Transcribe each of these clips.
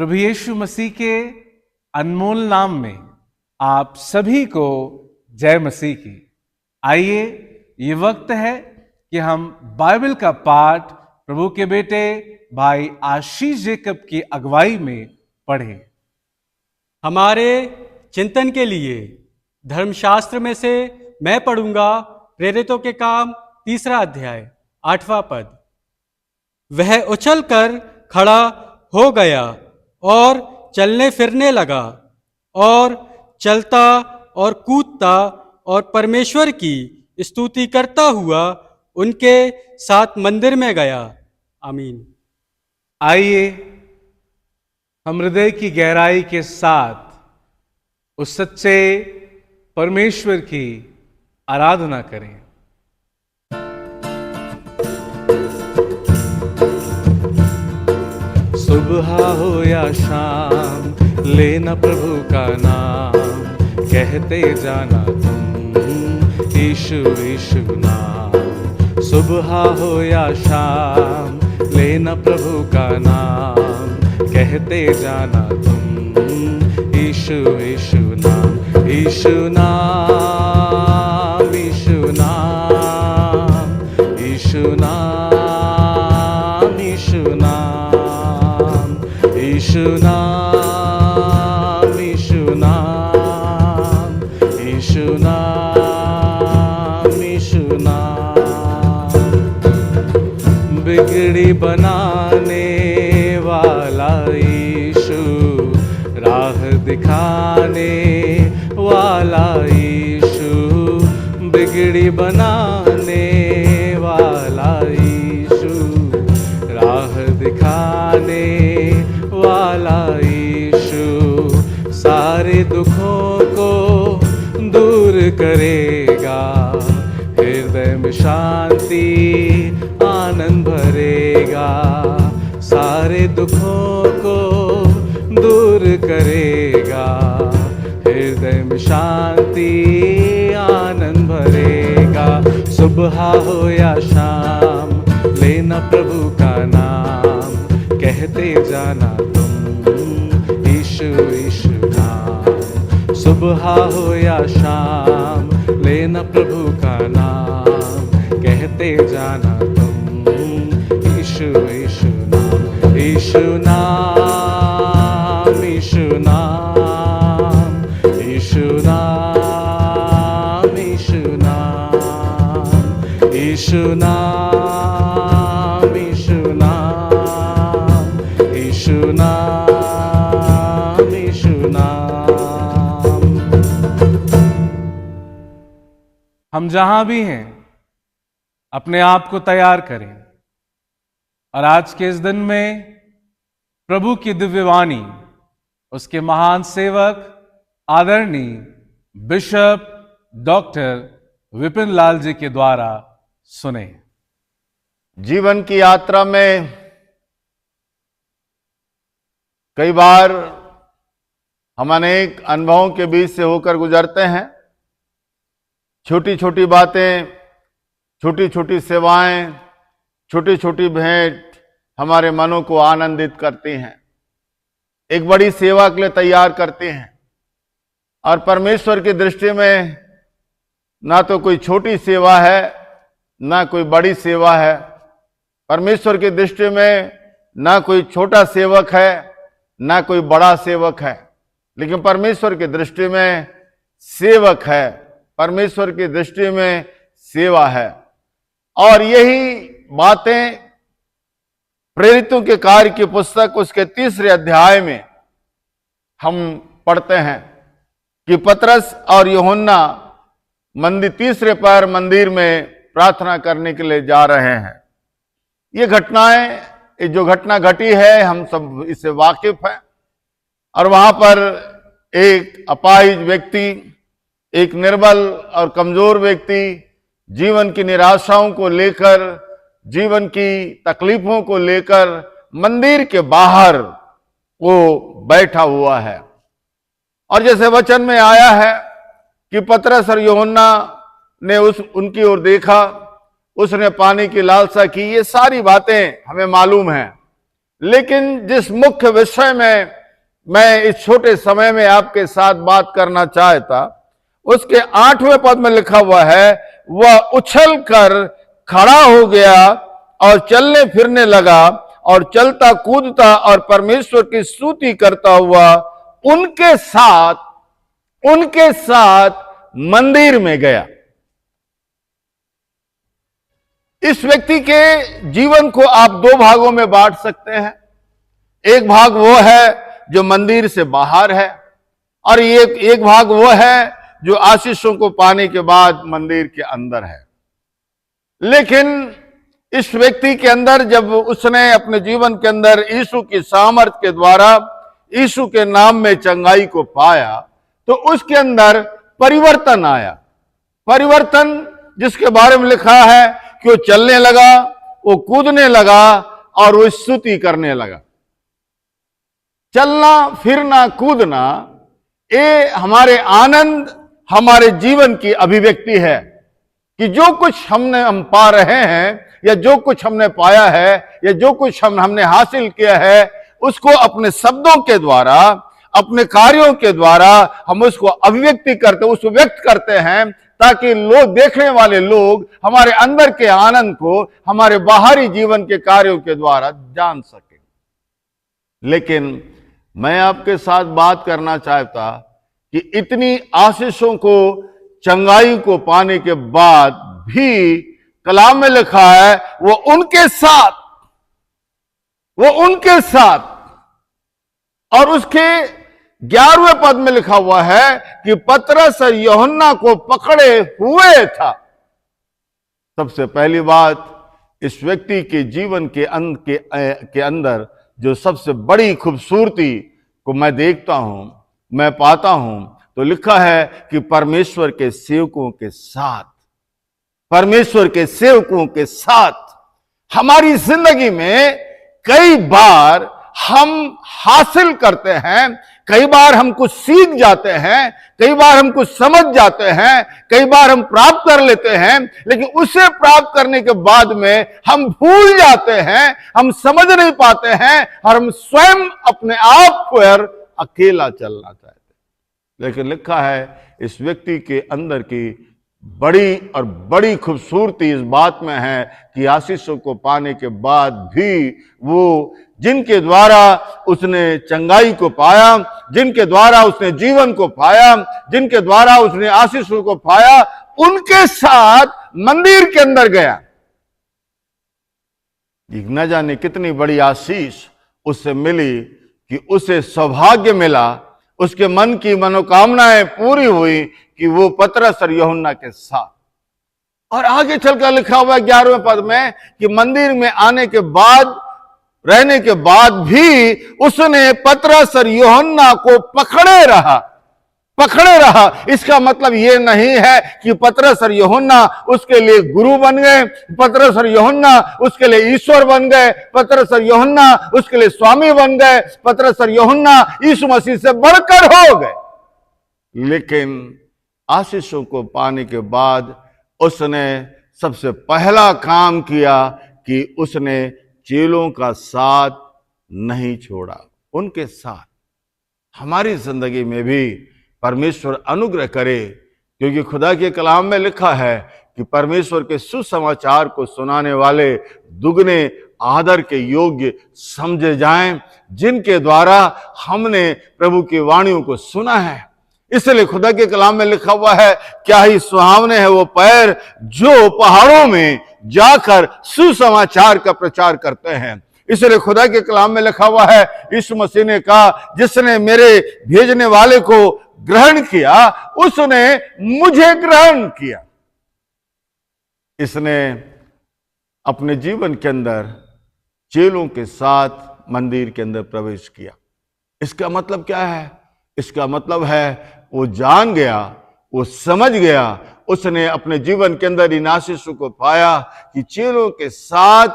प्रभु यीशु मसीह के अनमोल नाम में आप सभी को जय मसीह की। आइए, ये वक्त है कि हम बाइबल का पाठ प्रभु के बेटे भाई आशीष जेकब की अगुवाई में पढ़ें। हमारे चिंतन के लिए धर्मशास्त्र में से मैं पढ़ूंगा प्रेरितों के काम 3 अध्याय 8वां पद। वह उछलकर खड़ा हो गया और चलने फिरने लगा और चलता और कूदता और परमेश्वर की स्तुति करता हुआ उनके साथ मंदिर में गया। आमीन। आइए हम हृदय की गहराई के साथ उस सच्चे परमेश्वर की आराधना करें। सुबह हो या शाम लेना प्रभु का नाम, कहते जाना तुम यीशु यीशु नाम। सुबह हो या शाम लेना प्रभु का नाम, कहते जाना तुम यीशु यीशु नाम। यीशु नाम यीशु नाम यीशु नाम यीशु नाम यीशु नाम यीशु नाम यीशु नाम यीशु नाम। बिगड़ी बनाने वाला यीशु, राह दिखाने वाला यीशु, बिगड़ी बनाने वाला यीशु, राह दिखाने वाला यीशु, सारे दुखों को दूर करेगा, हृदय में शांति आनंद भरेगा, सारे दुखों को दूर करेगा, हृदय में शांति आनंद भरेगा। सुबह हो या शाम लेना प्रभु का नाम, कहते जाना तुम यीशु यीशु नाम। सुबह हो या शाम लेना प्रभु का नाम, कहते जाना तुम यीशु यीशु नाम। यीशु नाम यीशु नाम यीशु नाम यीशु नाम यीशु नाम यीशु नाम यीशु नाम यीशु नाम। हम जहां भी हैं अपने आप को तैयार करें और आज के इस दिन में प्रभु की दिव्यवाणी उसके महान सेवक आदरणीय बिशप डॉक्टर विपिन लाल जी के द्वारा सुने। जीवन की यात्रा में कई बार हम अनेक अनुभवों के बीच से होकर गुजरते हैं। छोटी छोटी बातें, छोटी छोटी सेवाएं, छोटी छोटी भेंट हमारे मनों को आनंदित करती हैं, एक बड़ी सेवा के लिए तैयार करती हैं। और परमेश्वर की दृष्टि में ना तो कोई छोटी सेवा है ना कोई बड़ी सेवा है। परमेश्वर की दृष्टि में ना कोई छोटा सेवक है ना कोई बड़ा सेवक है, लेकिन परमेश्वर की दृष्टि में सेवक है, परमेश्वर की दृष्टि में सेवा है। और यही बातें प्रेरितों के कार्य की पुस्तक उसके 3 अध्याय में हम पढ़ते हैं कि पतरस और यूहन्ना मंदिर 3 पहर मंदिर में प्रार्थना करने के लिए जा रहे हैं। ये घटनाएं, जो घटना घटी है, हम सब इससे वाकिफ हैं। और वहां पर एक अपाहिज व्यक्ति, एक निर्बल और कमजोर व्यक्ति जीवन की निराशाओं को लेकर, जीवन की तकलीफों को लेकर मंदिर के बाहर वो बैठा हुआ है। और जैसे वचन में आया है कि पतरस और यूहन्ना ने उनकी ओर देखा, उसने पानी की लालसा की। ये सारी बातें हमें मालूम है, लेकिन जिस मुख्य विषय में मैं इस छोटे समय में आपके साथ बात करना चाहता, उसके 8वें पद में लिखा हुआ है, वह उछल कर खड़ा हो गया और चलने फिरने लगा और चलता कूदता और परमेश्वर की स्तुति करता हुआ उनके साथ मंदिर में गया। इस व्यक्ति के जीवन को आप दो भागों में बांट सकते हैं। एक भाग वो है जो मंदिर से बाहर है, और एक भाग वो है जो आशीषों को पाने के बाद मंदिर के अंदर है। लेकिन इस व्यक्ति के अंदर, जब उसने अपने जीवन के अंदर यीशु की सामर्थ के द्वारा यीशु के नाम में चंगाई को पाया, तो उसके अंदर परिवर्तन आया। परिवर्तन जिसके बारे में लिखा है कि वो चलने लगा, वो कूदने लगा और वो स्तुति करने लगा। चलना फिरना कूदना, ये हमारे आनंद, हमारे जीवन की अभिव्यक्ति है कि जो कुछ हम पा रहे हैं, या जो कुछ हमने पाया है, या जो कुछ हमने हासिल किया है, उसको अपने शब्दों के द्वारा, अपने कार्यों के द्वारा हम उसको अभिव्यक्ति करते, उसको व्यक्त करते हैं, ताकि लोग, देखने वाले लोग हमारे अंदर के आनंद को हमारे बाहरी जीवन के कार्यों के द्वारा जान सके। लेकिन मैं आपके साथ बात करना चाहता कि इतनी आशीषों को, चंगाई को पाने के बाद भी कलाम में लिखा है वो उनके साथ, और उसके 11वें पद में लिखा हुआ है कि पतरस और यूहन्ना को पकड़े हुए था। सबसे पहली बात, इस व्यक्ति के जीवन के अंदर जो सबसे बड़ी खूबसूरती को मैं देखता हूं, मैं पाता हूं, तो लिखा है कि परमेश्वर के सेवकों के साथ, परमेश्वर के सेवकों के साथ। हमारी जिंदगी में कई बार हम हासिल करते हैं, कई बार हम कुछ सीख जाते हैं, कई बार हम कुछ समझ जाते हैं, कई बार हम प्राप्त कर लेते हैं, लेकिन उसे प्राप्त करने के बाद में हम भूल जाते हैं, हम समझ नहीं पाते हैं, और हम स्वयं अपने आप पर अकेला चलना चाहते हैं। लेकिन लिखा है इस व्यक्ति के अंदर की बड़ी खूबसूरती इस बात में है कि आशीषों को पाने के बाद भी वो, जिनके द्वारा उसने चंगाई को पाया, जिनके द्वारा उसने जीवन को पाया, जिनके द्वारा उसने आशीषों को पाया, उनके साथ मंदिर के अंदर गया। न जाने कितनी बड़ी आशीष उससे मिली कि उसे सौभाग्य मिला, उसके मन की मनोकामनाएं पूरी हुई कि वो पतरस और यूहन्ना के साथ। और आगे चलकर लिखा हुआ 11वें पद में कि मंदिर में आने के बाद, रहने के बाद भी उसने पतरस और यूहन्ना को पकड़े रहा। इसका मतलब यह नहीं है कि पतरस और यूहन्ना उसके लिए गुरु बन गए, पतरस और यूहन्ना उसके लिए ईश्वर बन गए, पतरस और यूहन्ना उसके लिए स्वामी बन गए, पतरस और यूहन्ना यीशु मसीह से बढ़कर हो गए। लेकिन आशीषों को पाने के बाद उसने सबसे पहला काम किया कि उसने चेलों का साथ नहीं छोड़ा, उनके साथ। हमारी जिंदगी में भी परमेश्वर अनुग्रह करे, क्योंकि खुदा के कलाम में लिखा है कि परमेश्वर के सुसमाचार को सुनाने वाले दुगने आदर के योग्य समझे जाएं, जिनके द्वारा हमने प्रभु की वाणियों को सुना है। इसलिए खुदा के कलाम में लिखा हुआ है, क्या ही सुहावने हैं वो पैर जो पहाड़ों में जाकर सुसमाचार का प्रचार करते हैं। इसलिए खुदा के कलाम में लिखा हुआ है, यीशु मसीह ने कहा, जिसने मेरे भेजने वाले को ग्रहण किया उसने मुझे ग्रहण किया। इसने अपने जीवन के अंदर चेलों के साथ मंदिर के अंदर प्रवेश किया। इसका मतलब क्या है? इसका मतलब है वो जान गया, वो समझ गया, उसने अपने जीवन के अंदर इन आशीषों को पाया कि चेलों के साथ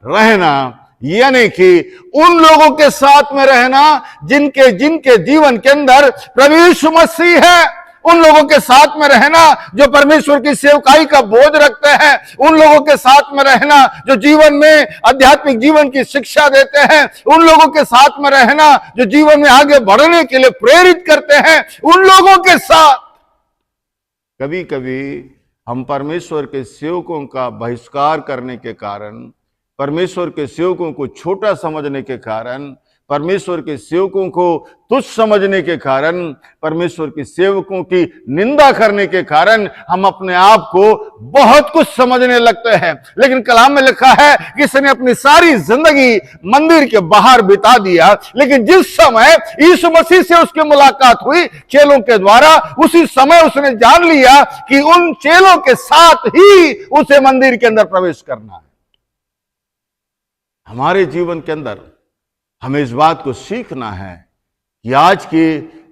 रहना, यानी कि उन लोगों के साथ में रहना जिनके जीवन के अंदर प्रभु यीशु मसीह है, उन लोगों के साथ में रहना जो परमेश्वर की सेवकाई का बोझ रखते हैं, उन लोगों के साथ में रहना जो जीवन में आध्यात्मिक जीवन की शिक्षा देते हैं, उन लोगों के साथ में रहना जो जीवन में आगे बढ़ने के लिए प्रेरित करते हैं, उन लोगों के साथ कभी कभी हम परमेश्वर के सेवकों का बहिष्कार करने के कारण, परमेश्वर के सेवकों को छोटा समझने के कारण, परमेश्वर के सेवकों को तुच्छ समझने के कारण, परमेश्वर के सेवकों की निंदा करने के कारण हम अपने आप को बहुत कुछ समझने लगते हैं। लेकिन कलाम में लिखा है कि इसने अपनी सारी जिंदगी मंदिर के बाहर बिता दिया, लेकिन जिस समय यीशु मसीह से उसकी मुलाकात हुई चेलों के द्वारा, उसी समय उसने जान लिया कि उन चेलों के साथ ही उसे मंदिर के अंदर प्रवेश करना है। हमारे जीवन के अंदर हमें इस बात को सीखना है कि आज के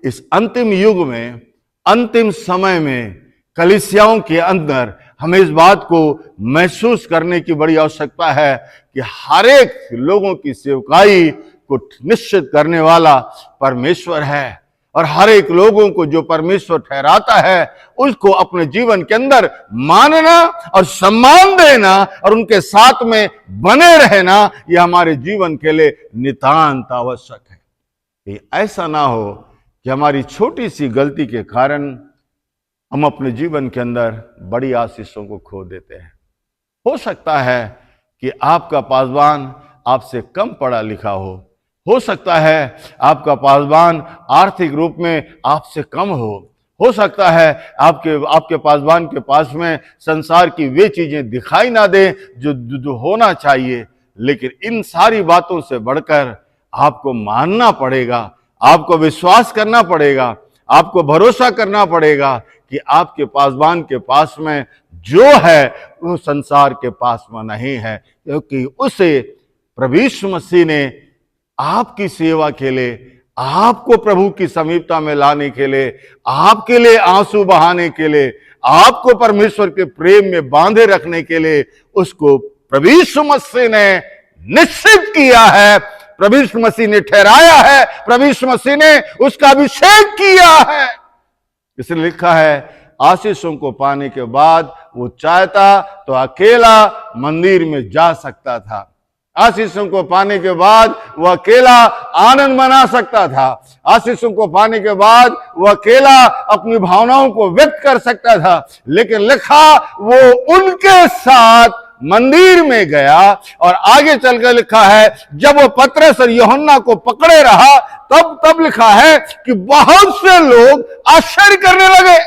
इस अंतिम युग में, अंतिम समय में कलीसियाओं के अंदर हमें इस बात को महसूस करने की बड़ी आवश्यकता है कि हर एक लोगों की सेवकाई को निश्चित करने वाला परमेश्वर है, और हर एक लोगों को जो परमेश्वर ठहराता है उसको अपने जीवन के अंदर मानना और सम्मान देना और उनके साथ में बने रहना, यह हमारे जीवन के लिए नितांत आवश्यक है। कि ऐसा ना हो कि हमारी छोटी सी गलती के कारण हम अपने जीवन के अंदर बड़ी आशीषों को खो देते हैं। हो सकता है कि आपका पासवान आपसे कम पढ़ा लिखा हो सकता है आपका पासवान आर्थिक रूप में आपसे कम हो सकता है आपके पासवान के पास में संसार की वे चीजें दिखाई ना दे जो होना चाहिए, लेकिन इन सारी बातों से बढ़कर आपको मानना पड़ेगा, आपको विश्वास करना पड़ेगा, आपको भरोसा करना पड़ेगा कि आपके पासवान के पास में जो है वो संसार के पास में नहीं है, क्योंकि उसे प्रभु यीशु मसीह ने आपकी सेवा के लिए, आपको प्रभु की समीपता में लाने के लिए, आपके लिए आंसू बहाने के लिए, आपको परमेश्वर के प्रेम में बांधे रखने के लिए उसको प्रभु यीशु मसीह ने निश्चित किया है, प्रभु यीशु मसीह ने ठहराया है, प्रभु यीशु मसीह ने उसका अभिषेक किया है। इसलिए लिखा है आशीषों को पाने के बाद वो चाहता तो अकेला मंदिर में जा सकता था, आशीषों को पाने के बाद वह अकेला आनंद मना सकता था, आशीषों को पाने के बाद वह अकेला अपनी भावनाओं को व्यक्त कर सकता था, लेकिन लिखा वो उनके साथ मंदिर में गया। और आगे चलकर लिखा है जब वो पतरस और यूहन्ना को पकड़े रहा तब लिखा है कि बहुत से लोग आश्चर्य करने लगे।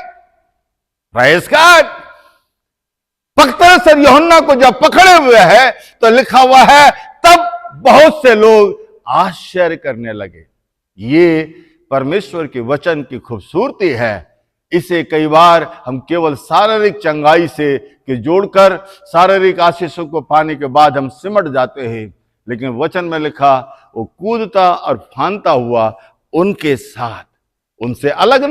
Praise God. पतरस और यूहन्ना को जब पकड़े हुए है तो लिखा हुआ है तब बहुत से लोग आश्चर्य करने लगे। ये परमेश्वर के वचन की खूबसूरती है। इसे कई बार हम केवल शारीरिक चंगाई से के जोड़कर शारीरिक आशीषों को पाने के बाद हम सिमट जाते हैं, लेकिन वचन में लिखा वो कूदता और फांदता हुआ उनके साथ, उनसे अलग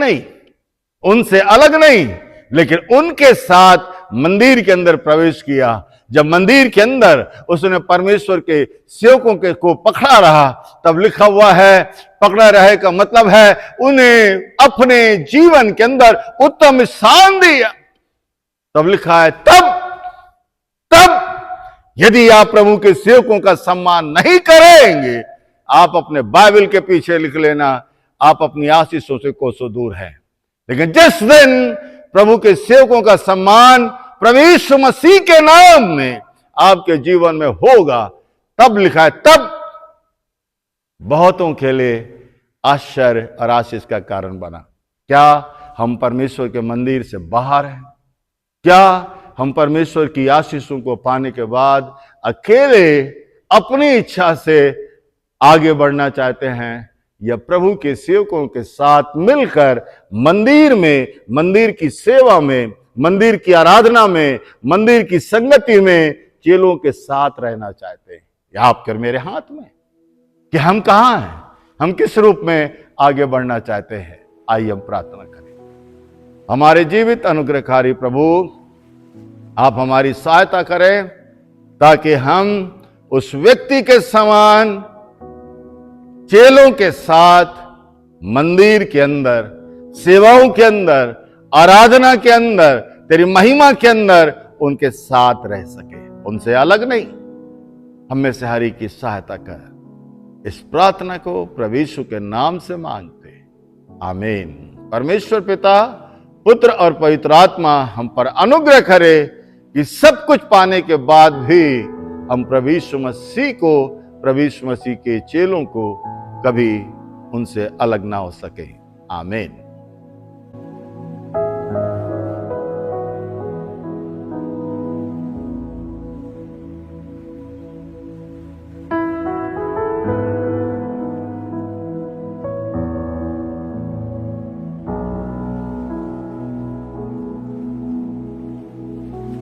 नहीं, लेकिन उनके साथ मंदिर के अंदर प्रवेश किया। जब मंदिर के अंदर उसने परमेश्वर के सेवकों के को पकड़ा रहा, तब लिखा हुआ है पकड़ा रहे का मतलब है उन्हें अपने जीवन के अंदर उत्तम स्थान दिया। तब लिखा है तब यदि आप प्रभु के सेवकों का सम्मान नहीं करेंगे, आप अपने बाइबल के पीछे लिख लेना, आप अपनी आशीषों से कोसों दूर हैं। लेकिन जिस दिन प्रभु के सेवकों का सम्मान प्रभु यीशु मसीह के नाम में आपके जीवन में होगा, तब लिखा है तब बहुतों के लिए आश्चर्य और आशीष का कारण बना। क्या हम परमेश्वर के मंदिर से बाहर हैं? क्या हम परमेश्वर की आशीषों को पाने के बाद अकेले अपनी इच्छा से आगे बढ़ना चाहते हैं, या प्रभु के सेवकों के साथ मिलकर मंदिर में, मंदिर की सेवा में, मंदिर की आराधना में, मंदिर की संगति में चेलों के साथ रहना चाहते हैं? यह आपके मेरे हाथ में कि हम कहां हैं, हम किस रूप में आगे बढ़ना चाहते हैं। आइए हम प्रार्थना करें। हमारे जीवित अनुग्रहकारी प्रभु, आप हमारी सहायता करें ताकि हम उस व्यक्ति के समान चेलों के साथ मंदिर के अंदर सेवाओं के अंदर, आराधना के अंदर, तेरी महिमा के अंदर उनके साथ रह सके, उनसे अलग नहीं। हम में से हर एक की सहायता कर। इस प्रार्थना को प्रभु यीशु के नाम से मांगते, आमीन। परमेश्वर पिता, पुत्र और पवित्र आत्मा हम पर अनुग्रह करे कि सब कुछ पाने के बाद भी हम प्रभु यीशु मसीह को, प्रभु यीशु मसीह के चेलों को कभी उनसे अलग ना हो सके। आमीन।